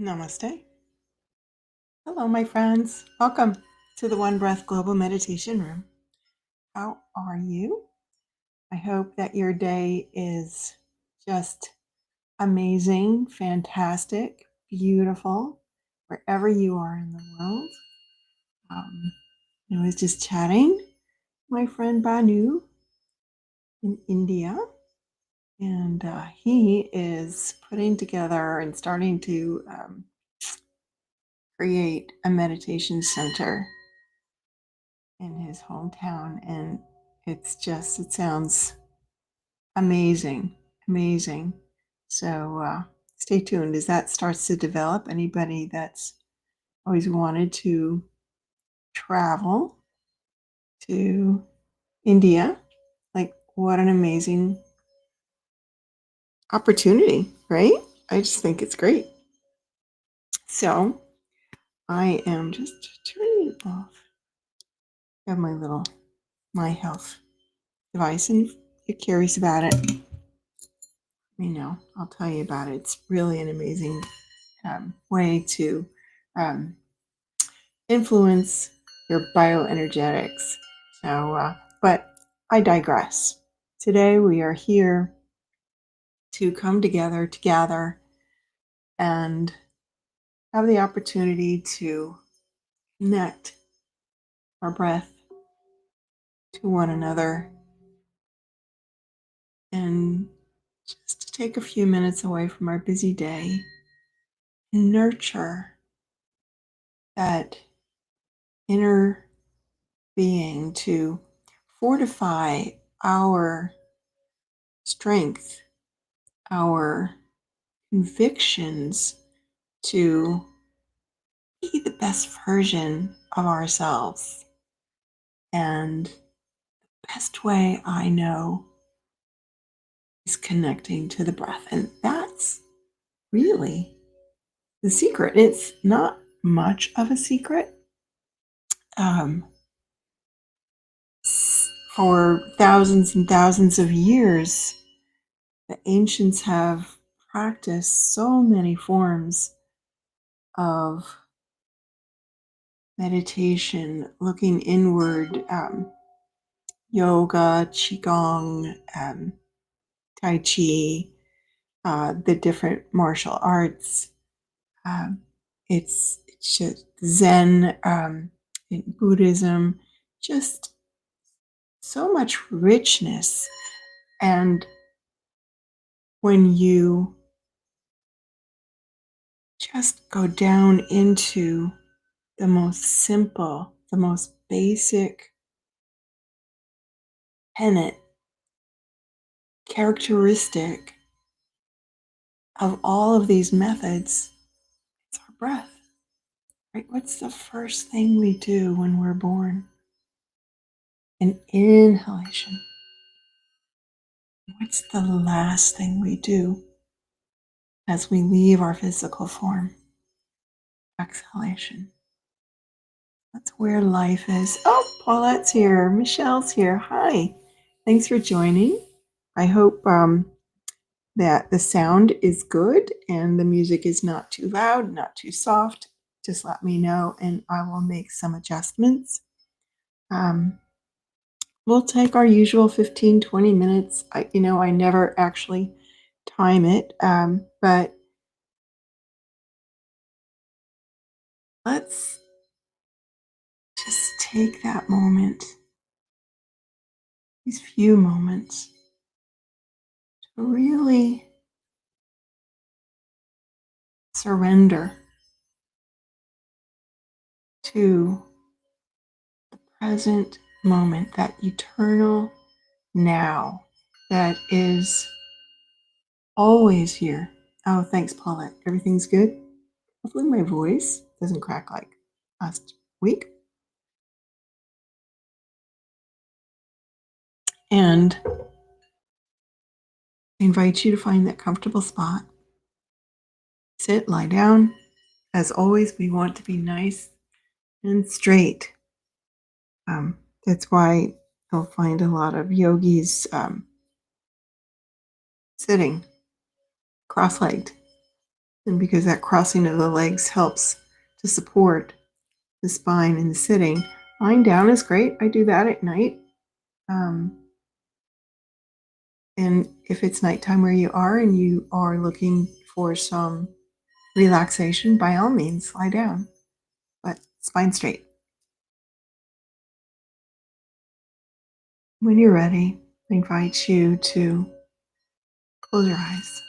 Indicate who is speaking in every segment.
Speaker 1: Namaste. Hello, my friends. Welcome to the One Breath Global Meditation Room. How are you? I hope that your day is just amazing, fantastic, beautiful, wherever you are in the world. Um, I was just chatting with my friend Banu in India, and he is putting together and starting to create a meditation center in his hometown, and it sounds amazing. So stay tuned as that starts to develop. Anybody that's always wanted to travel to India, like, what an amazing opportunity, right? I just think it's great. So I am just turning it off. I have my health device, and if you're curious about it, I'll tell you about it. It's really an amazing way to um, influence your bioenergetics. But I digress. Today we are here to come together to gather and have the opportunity to connect our breath to one another, and just to take a few minutes away from our busy day and nurture that inner being, to fortify our strength, our convictions to be the best version of ourselves. And the best way I know is connecting to the breath. And that's really the secret. It's not much of a secret. Um, for thousands and thousands of years, the ancients have practiced so many forms of meditation, looking inward, yoga, qigong, tai chi, the different martial arts. Um, it's just Zen, in Buddhism, just so much richness. And when you just go down into the most simple, the most basic tenet, characteristic of all of these methods, it's our breath, right? What's the first thing we do when we're born? An inhalation. What's the last thing we do as we leave our physical form? Exhalation. That's where life is. Oh, Paulette's here. Michelle's here. Hi. Thanks for joining. I hope that the sound is good and the music is not too loud, not too soft. Just let me know and I will make some adjustments. We'll take our usual 15-20 minutes. I never actually time it, but let's just take that moment, these few moments, to really surrender to the present moment, that eternal now that is always here. Oh, thanks, Paulette. Everything's good? Hopefully my voice doesn't crack like last week. And I invite you to find that comfortable spot. Sit, lie down. As always, we want to be nice and straight. That's why you'll find a lot of yogis sitting cross-legged. And because that crossing of the legs helps to support the spine in the sitting, lying down is great. I do that at night. Um, and if it's nighttime where you are and you are looking for some relaxation, by all means, lie down, but spine straight. When you're ready, I invite you to close your eyes.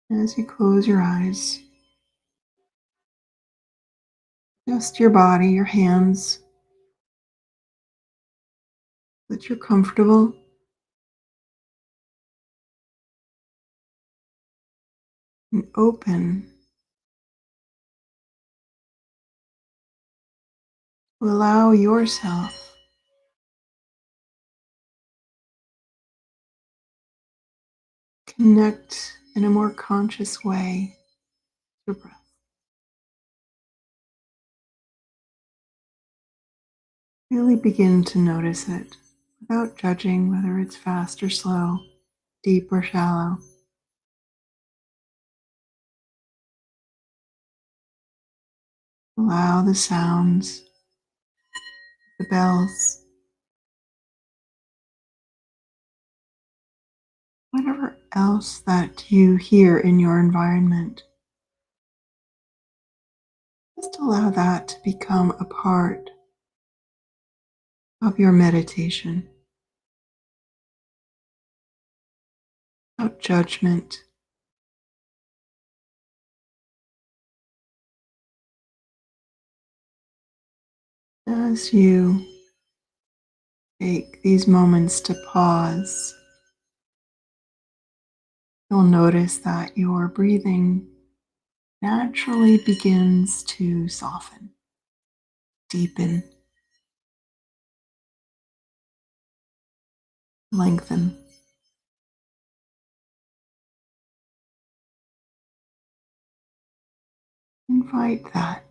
Speaker 1: As you close your eyes, just your body, your hands, that you're comfortable, and open to allow yourself connect in a more conscious way to your breath. Really begin to notice it without judging whether it's fast or slow, deep or shallow. Allow the sounds, the bells, whatever else that you hear in your environment, just allow that to become a part of your meditation without judgment. As you take these moments to pause, you'll notice that your breathing naturally begins to soften, deepen, lengthen. Invite that.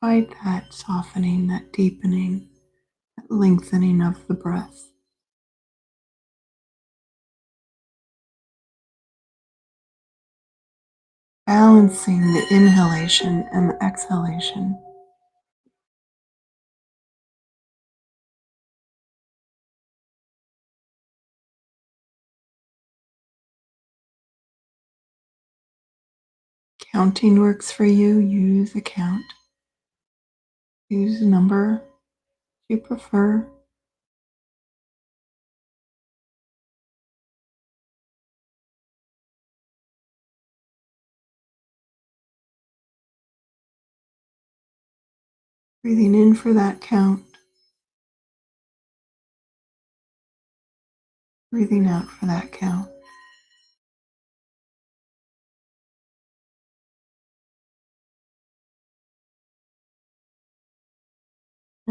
Speaker 1: Invite that softening, that deepening, that lengthening of the breath. Balancing the inhalation and the exhalation. Counting works for you. Use a count. Use a number you prefer. Breathing in for that count. Breathing out for that count.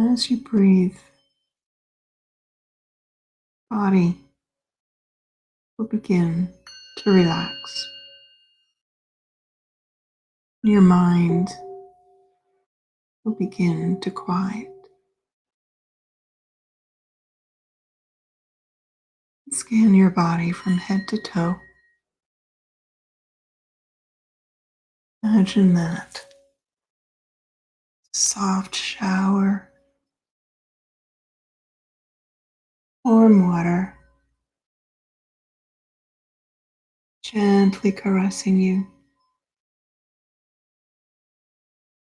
Speaker 1: As you breathe, body will begin to relax. Your mind will begin to quiet. Scan your body from head to toe. Imagine that soft shower, warm water, gently caressing you,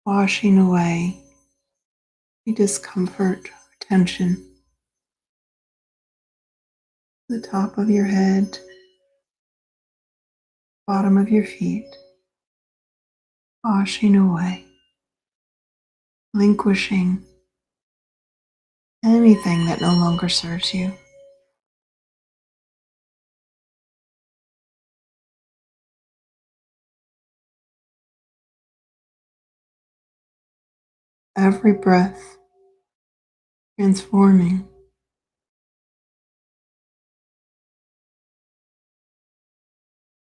Speaker 1: washing away any discomfort or tension. The top of your head, bottom of your feet, washing away, relinquishing anything that no longer serves you. Every breath transforming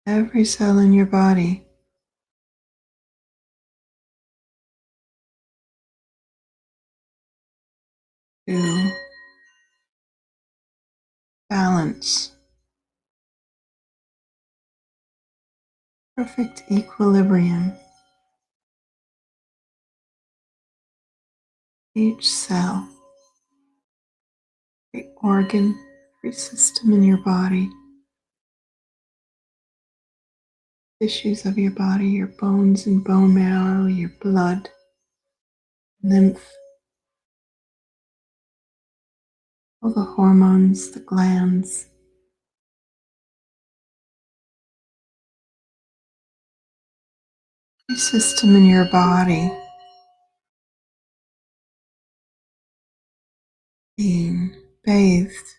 Speaker 1: every cell in your body to balance, perfect equilibrium. Each cell, every organ, every system in your body, tissues of your body, your bones and bone marrow, your blood, lymph, all the hormones, the glands, every system in your body being bathed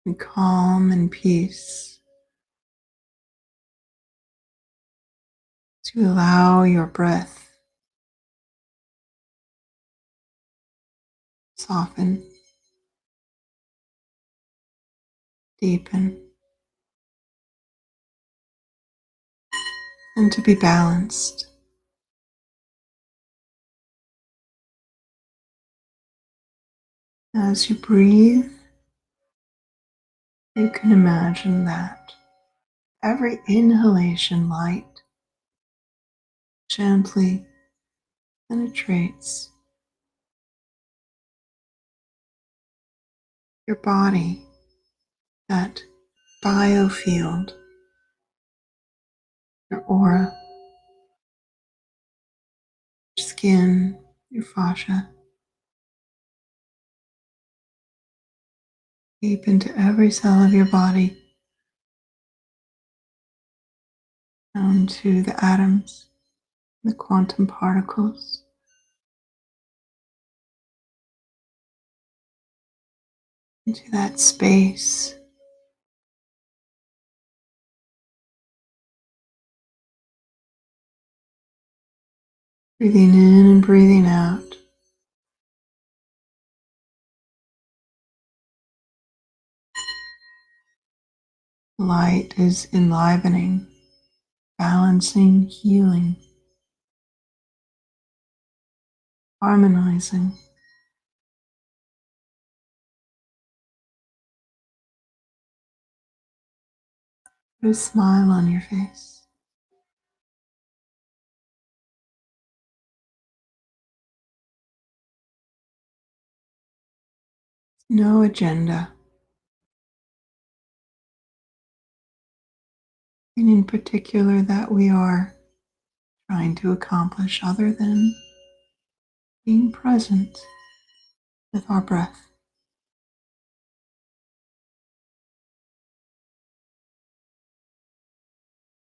Speaker 1: in calm and peace, to allow your breath soften, deepen, and to be balanced. As you breathe, you can imagine that every inhalation light gently penetrates your body, that biofield, your aura, your skin, your fascia, deep into every cell of your body, down to the atoms, the quantum particles, into that space. Breathing in and breathing out. Light is enlivening, balancing, healing, harmonizing. Put a smile on your face. No agenda, and in particular that we are trying to accomplish other than being present with our breath.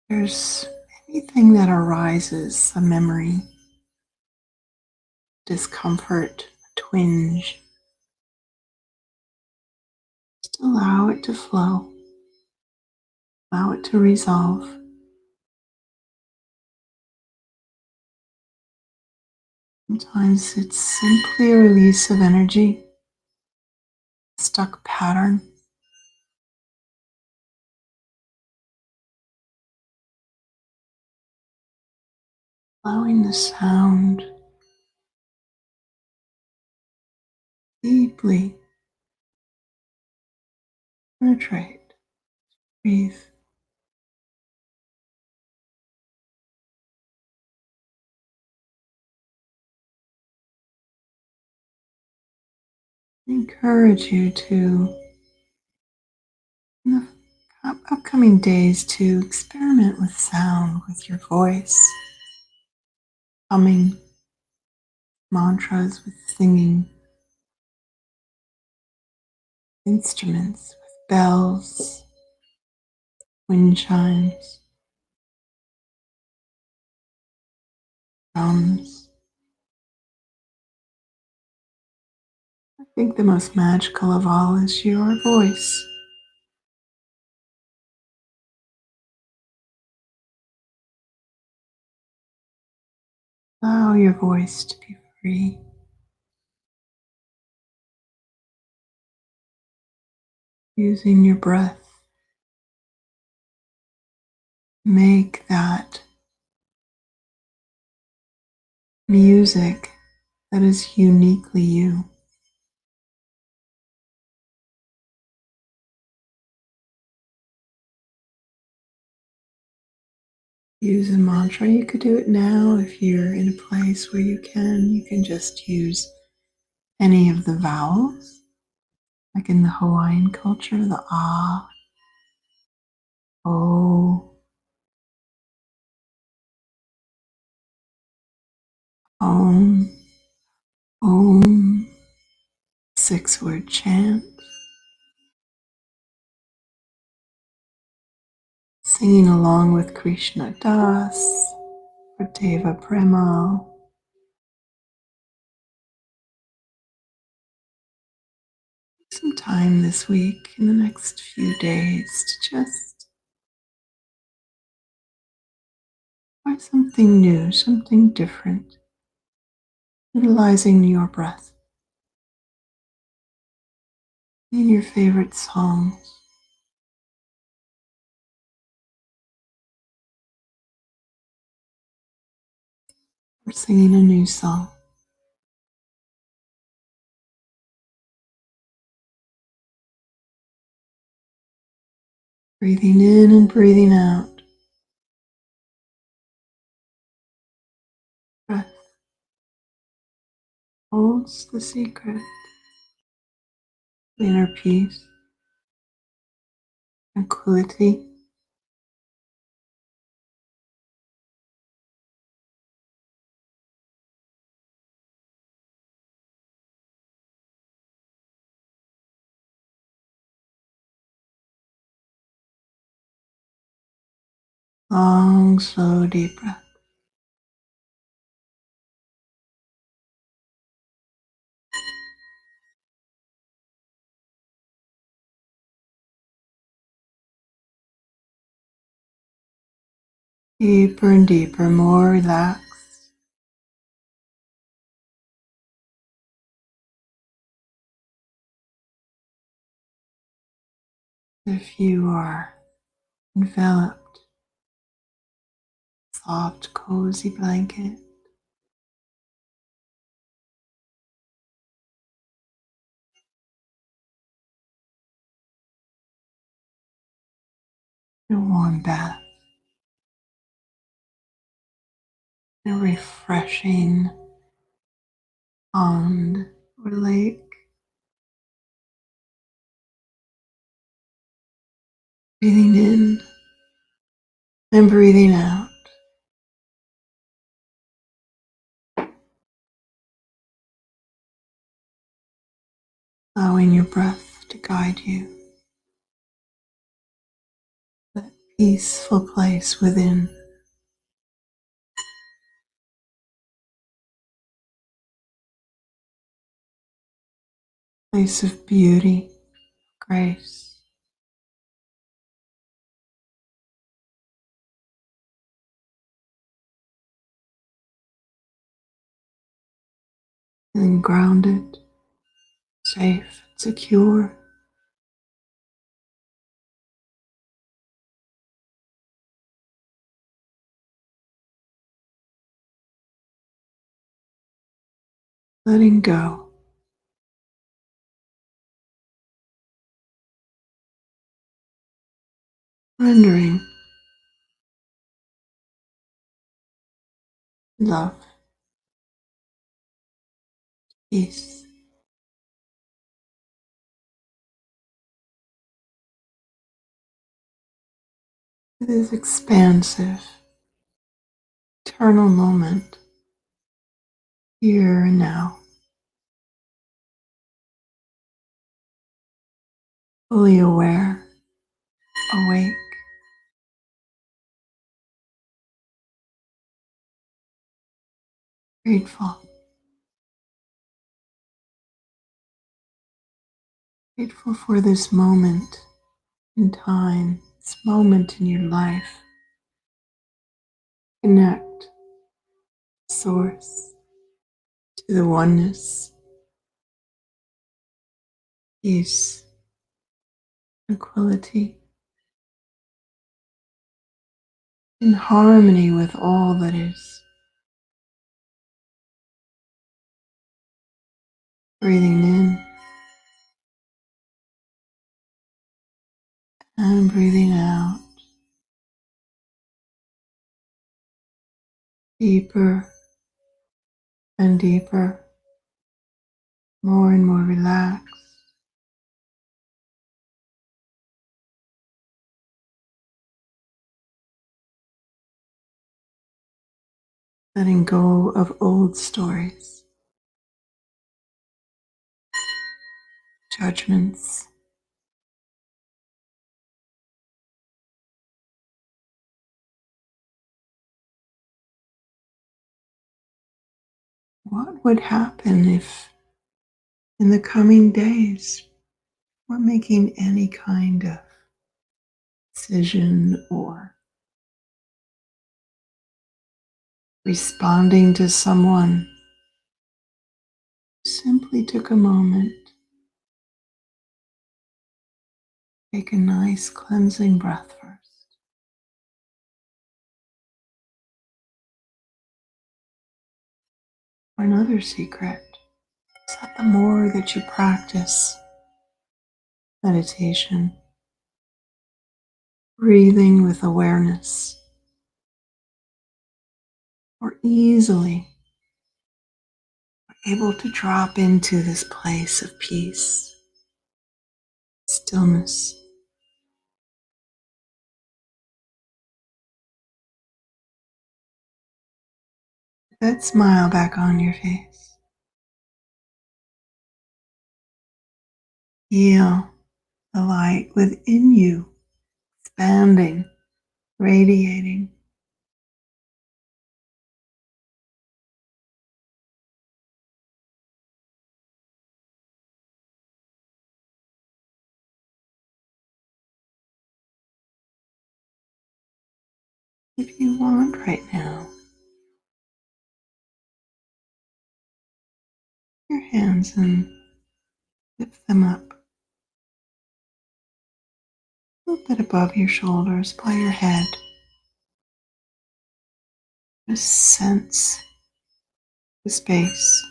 Speaker 1: There's anything that arises, a memory, discomfort, a twinge, just allow it to flow, allow it to resolve. Sometimes it's simply a release of energy, a stuck pattern. Allowing the sound deeply penetrate. Breathe. I encourage you to, in the upcoming days, to experiment with sound, with your voice, humming mantras, with singing, instruments, with bells, wind chimes, drums. I think the most magical of all is your voice. Allow your voice to be free. Using your breath, make that music that is uniquely you. Use a mantra. You could do it now if you're in a place where you can. You can just use any of the vowels, like in the Hawaiian culture, the ah, o, om, om, 6-word chant, singing along with Krishna Das or Deva Premal. Some time this week, in the next few days, to just try something new, something different, utilizing your breath in your favorite songs, or singing a new song. Breathing in and breathing out. Breath holds the secret to inner peace, tranquility, long, slow, deep breath. Deeper and deeper, more relaxed. If you are enveloped, soft, cozy blanket, a warm bath, a refreshing pond or lake, breathing in and breathing out, allowing your breath to guide you, that peaceful place within, place of beauty, grace, feeling grounded, safe, secure. Letting go, surrendering love, peace. It is expansive, eternal moment, here and now, fully aware, awake, grateful, grateful for this moment in time, this moment in your life. Connect to Source, to the oneness, peace, tranquility, in harmony with all that is. Breathing in and breathing out. deeper and deeper, more and more relaxed. Letting go of old stories, judgments, what would happen if in the coming days we're making any kind of decision or responding to someone? Simply took a moment, take a nice cleansing breath first. Another secret is that the more that you practice meditation, breathing with awareness, more easily able to drop into this place of peace, stillness. That smile back on your face. Feel the light within you expanding, radiating. If you want right now, your hands and lift them up a little bit above your shoulders, by your head. Just sense the space.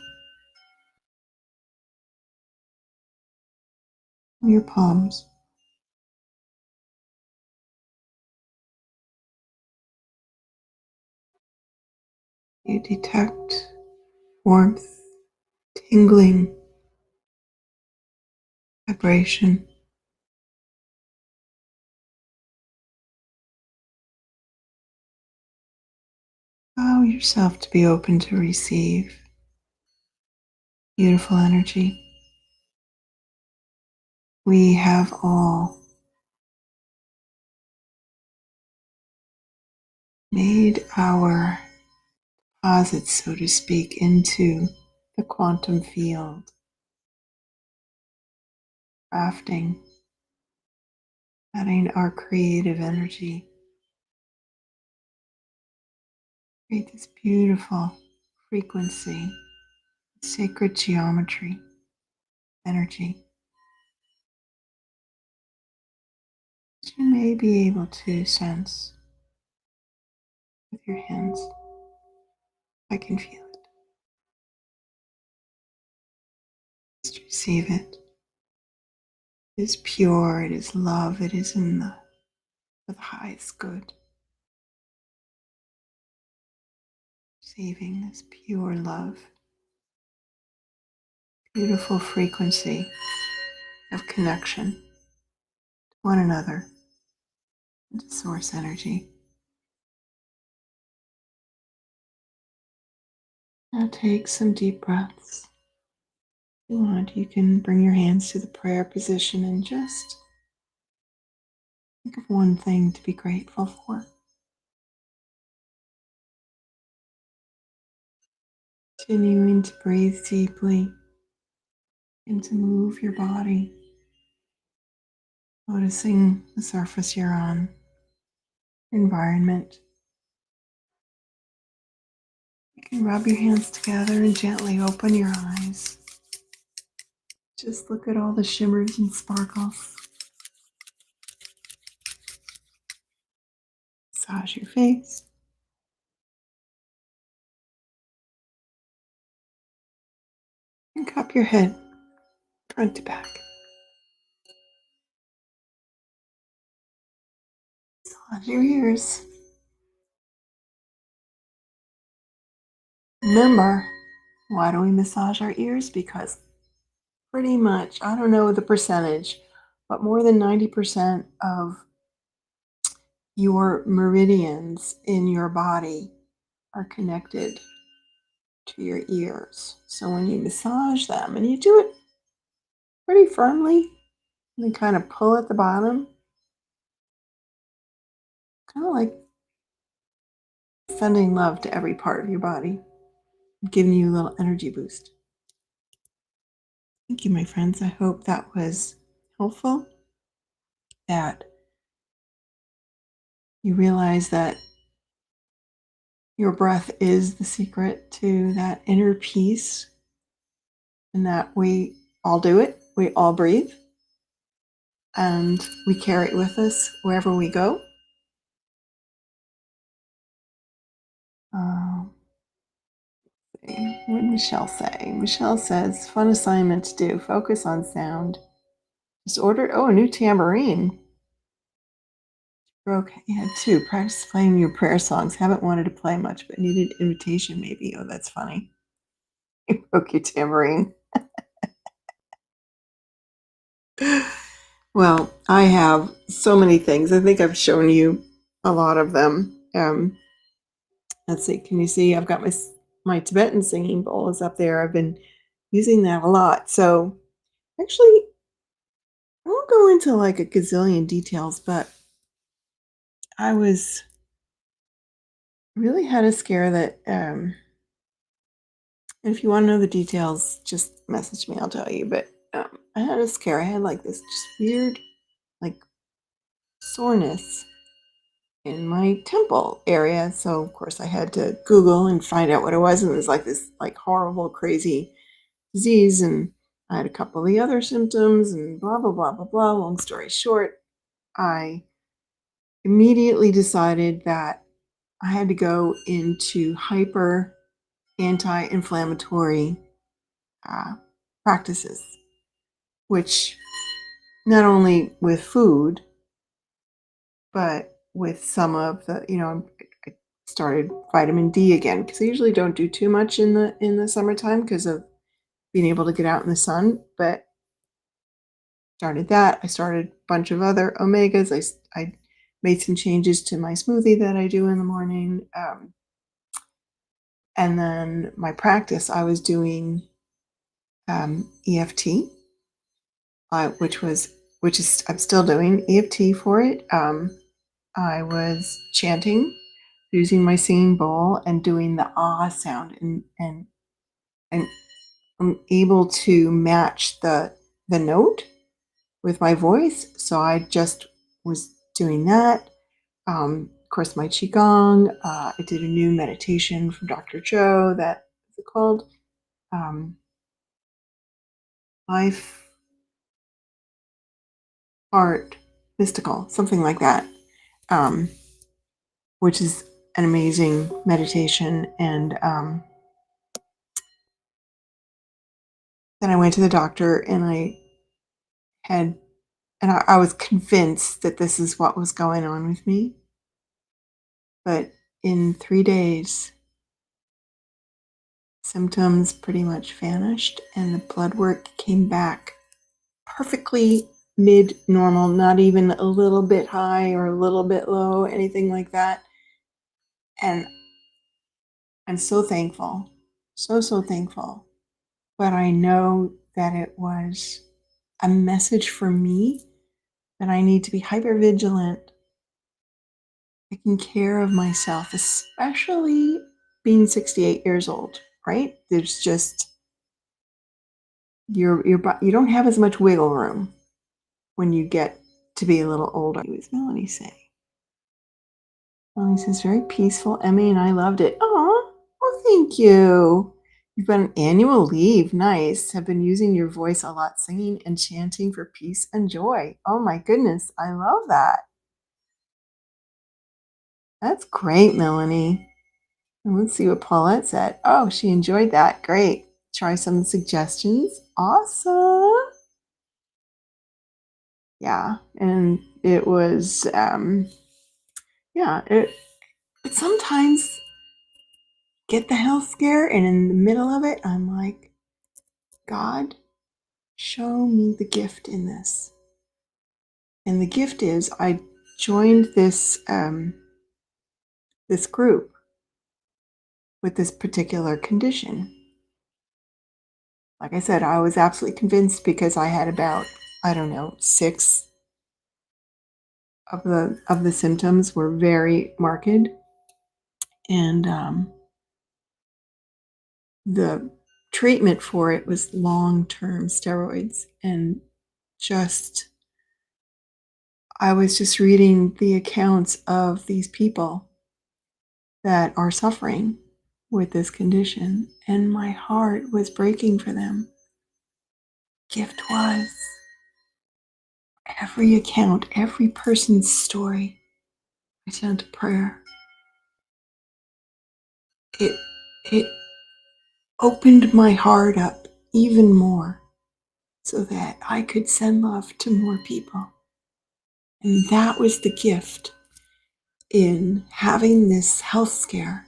Speaker 1: Your palms. You detect warmth, tingling, vibration. Allow yourself to be open to receive beautiful energy. We have all made our deposits, so to speak, into the quantum field, crafting, adding our creative energy, create this beautiful frequency, sacred geometry, energy that you may be able to sense with your hands. I can feel it. Just receive it. It is pure, it is love, it is in for the highest good. Receiving this pure love, beautiful frequency of connection to one another and to source energy. Now take some deep breaths. If you want, you can bring your hands to the prayer position and just think of one thing to be grateful for. Continuing to breathe deeply and to move your body, noticing the surface you're on, environment. You can rub your hands together and gently open your eyes. Just look at all the shimmers and sparkles. Massage your face. And cup your head front to back. Massage your ears. Remember, why do we massage our ears? Because pretty much, I don't know the percentage, but more than 90% of your meridians in your body are connected to your ears. So when you massage them, and you do it pretty firmly, and then kind of pull at the bottom, kind of like sending love to every part of your body, giving you a little energy boost. Thank you, my friends. I hope that was helpful, that you realize that your breath is the secret to that inner peace, and that we all do it. We all breathe, and we carry it with us wherever we go. What did Michelle say? Michelle says, fun assignment to do. Focus on sound. Just ordered, a new tambourine. Okay, you had two. Practice playing your prayer songs. Haven't wanted to play much, but needed invitation maybe. Oh, that's funny. You broke your tambourine. Well, I have so many things. I think I've shown you a lot of them. Let's see. Can you see? I've got my Tibetan singing bowl is up there. I've been using that a lot. So actually, I won't go into like a gazillion details, but I really had a scare that, if you want to know the details, just message me. I'll tell you. But I had a scare. I had like this just weird, like soreness in my temple area. So of course I had to Google and find out what it was. And it was like this like horrible, crazy disease. And I had a couple of the other symptoms and blah, blah, blah, blah, blah. Long story short, I immediately decided that I had to go into hyper anti-inflammatory practices, which not only with food, but with some of the, I started vitamin D again because I usually don't do too much in the summertime because of being able to get out in the sun. But started that. I started a bunch of other omegas. I made some changes to my smoothie that I do in the morning. And then my practice, I was doing EFT, which is I'm still doing EFT for it. I was chanting using my singing bowl and doing the ah sound, and I'm able to match the note with my voice. So I just was doing that. Of course, my qigong. I did a new meditation from Dr. Joe. That is it called? Life, art, mystical, something like that. Um, which is an amazing meditation. And then I went to the doctor, and I was convinced that this is what was going on with me. But in 3 days, symptoms pretty much vanished, and the blood work came back perfectly mid normal, not even a little bit high or a little bit low, anything like that. And I'm so thankful, so thankful. But I know that it was a message for me that I need to be hyper vigilant, taking care of myself, especially being 68 years old, right? There's just you don't have as much wiggle room when you get to be a little older. What does Melanie say? Melanie says, very peaceful. Emmy and I loved it. Aw, well, thank you. You've been on annual leave. Nice. Have been using your voice a lot, singing and chanting for peace and joy. Oh my goodness. I love that. That's great, Melanie. And let's see what Paulette said. Oh, she enjoyed that. Great. Try some suggestions. Awesome. Yeah. And it was, yeah, it sometimes get the health scare, and in the middle of it, I'm like, God, show me the gift in this. And the gift is I joined this this group with this particular condition. Like I said, I was absolutely convinced because I had about, I don't know, 6 of the symptoms were very marked, and the treatment for it was long-term steroids. And just I was just reading the accounts of these people that are suffering with this condition, and my heart was breaking for them. Gift was every account, every person's story. I sent a prayer. It opened my heart up even more so that I could send love to more people. And that was the gift in having this health scare.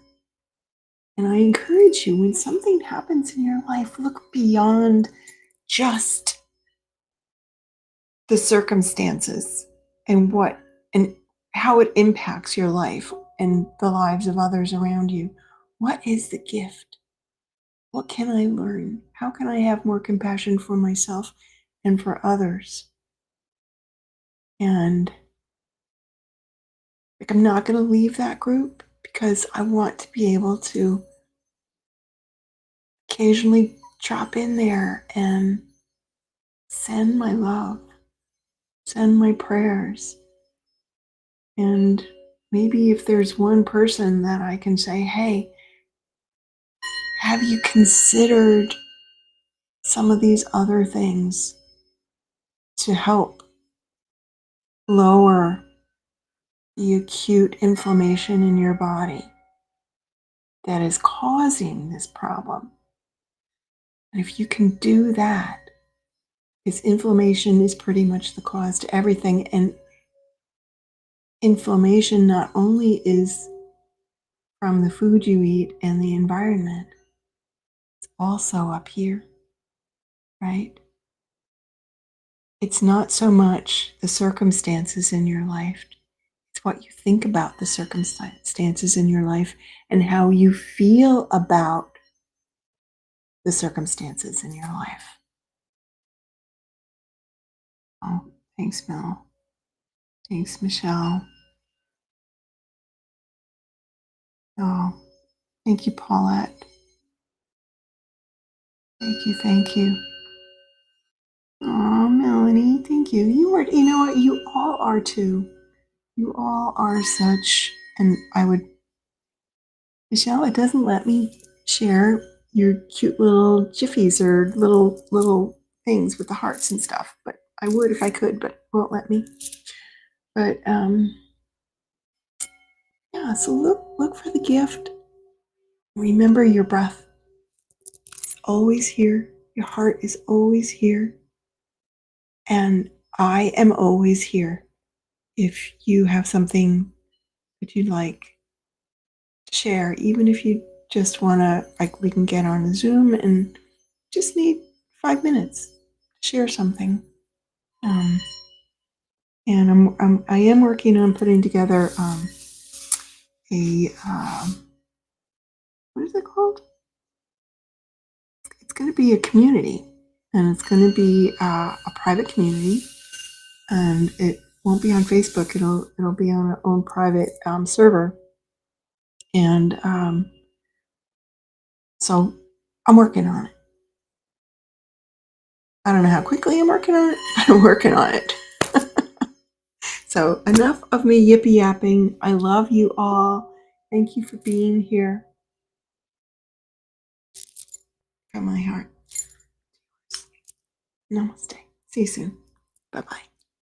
Speaker 1: And I encourage you, when something happens in your life, look beyond just the circumstances and how it impacts your life and the lives of others around you. What is the gift? What can I learn? How can I have more compassion for myself and for others? And like, I'm not going to leave that group because I want to be able to occasionally drop in there and send my love, send my prayers. And maybe if there's one person that I can say, hey, have you considered some of these other things to help lower the acute inflammation in your body that is causing this problem? And if you can do that, because inflammation is pretty much the cause to everything. And inflammation not only is from the food you eat and the environment, it's also up here, right? It's not so much the circumstances in your life, it's what you think about the circumstances in your life and how you feel about the circumstances in your life. Oh, thanks, Mel. Thanks, Michelle. Oh, thank you, Paulette. Thank you, thank you. Oh, Melanie, thank you. You know what? You all are too. You all are such, and Michelle, it doesn't let me share your cute little jiffies or little things with the hearts and stuff, but I would if I could, but it won't let me. But yeah, so look for the gift. Remember, your breath is always here. Your heart is always here. And I am always here if you have something that you'd like to share, even if you just want to, like, we can get on a Zoom and just need 5 minutes to share something. Um, and I am working on putting together a what is it called? It's going to be a community, and it's going to be a private community, and it won't be on Facebook. It'll be on our own private server, and so I'm working on it. I don't know how quickly I'm working on it, but I'm working on it. So enough of me yippee yapping. I love you all. Thank you for being here. From my heart. Namaste. See you soon. Bye bye.